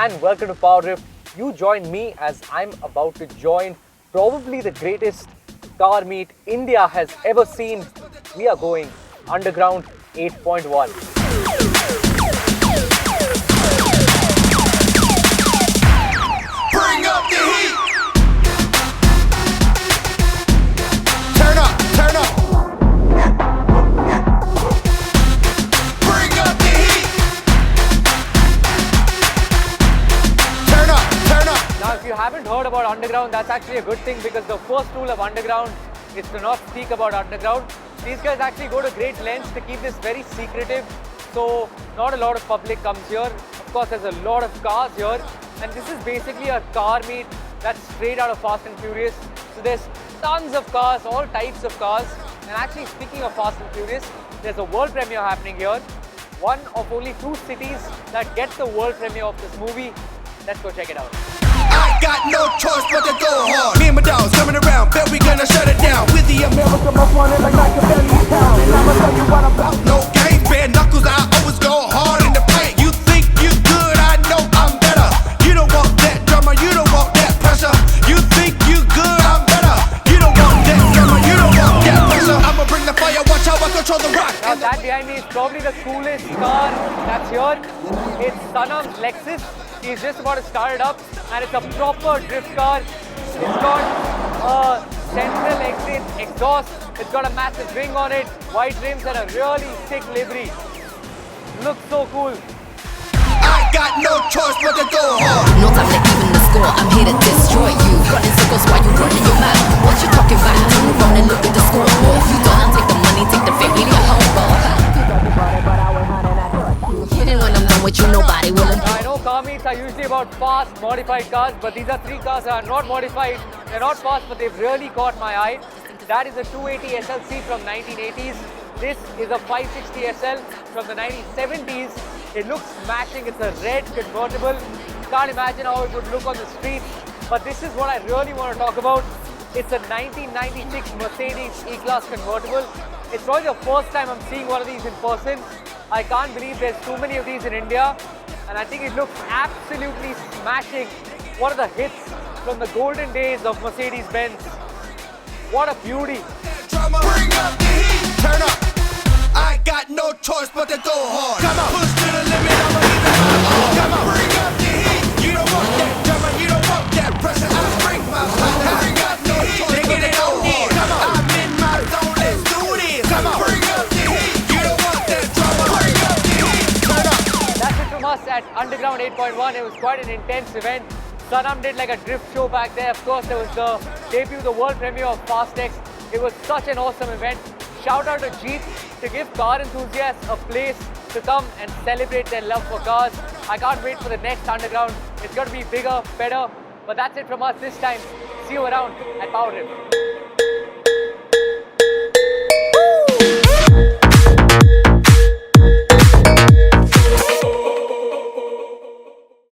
and welcome to PowerDrift. You join me as I'm about to join probably the greatest car meet India has ever seen. We are going underground 8.1. Bring up the heat. Turn up, turn up. Bring up the heat. Turn up, turn up. Now, if you haven't heard about underground, that's actually a good thing because the first rule of underground is to not speak about underground. These guys actually go to great lengths to keep this very secretive, so not a lot of public comes here. Of course, there's a lot of cars here, and this is basically a car meet that's straight out of Fast and Furious. So there's tons of cars, all types of cars. And actually, speaking of Fast and Furious, there's a world premiere happening here. One of only 2 cities that get the world premiere of this movie. Let's go check it out. I got no choice but to go hard. Me and my dogs coming around, bet we gonna shut it down. With the America, most wanted like Machiavelli's town. And I'ma tell you what I'm about. No games, bare knuckles, I always go hard in the paint. You think you good, I know I'm better. You don't want that drama, you don't want that pressure. You think you good, I'm better. You don't want that drama, you don't want that pressure. I'ma bring the fire, watch how I control the rock. Now that behind me is probably the coolest car that's here. It's Sanam's Lexus. He's just about to start it up, and it's a proper drift car. It's got a central exit exhaust. It's got a massive ring on it, white rims, and a really sick livery. Looks so cool. I got no choice but to go hard. No time to even the score, I'm here to destroy you. Running circles while you running your mouth. What you talking about? Turn around and look at the scoreboard. If you don't, I'll take the money, take the fame, leave your home, and when I'm done with you, nobody will. I know car meets are usually about fast, modified cars, but these are 3 cars that are not modified. They're not fast, but they've really caught my eye. That is a 280 SLC from 1980s. This is a 560 SL from the 1970s. It looks smashing. It's a red convertible. Can't imagine how it would look on the street. But this is what I really want to talk about. It's a 1996 Mercedes E-Class convertible. It's probably the first time I'm seeing one of these in person. I can't believe there's too many of these in India. And I think it looks absolutely smashing. One of the hits from the golden days of Mercedes-Benz. What a beauty. Bring up the heat. Turn up. I got no choice but to go hard. Come on. Push to the limit, I'ma leave it hard. Come on. Bring up the heat. You don't want that drama, you don't want that pressure. I bring my power. Bring up the heat. They get it on hard. Come on. I'm in my zone, let's do this. Come on. Bring up the heat. You don't want that drama. Bring up the heat. Turn up. That's it from us at Underground 8.1. It was quite an intense event. Sanam did like a drift show back there. Of course, there was the debut, the world premiere of Fastex. It was such an awesome event. Shout out to Jeep to give car enthusiasts a place to come and celebrate their love for cars. I can't wait for the next Underground. It's going to be bigger, better. But that's it from us this time. See you around at PowerDrift.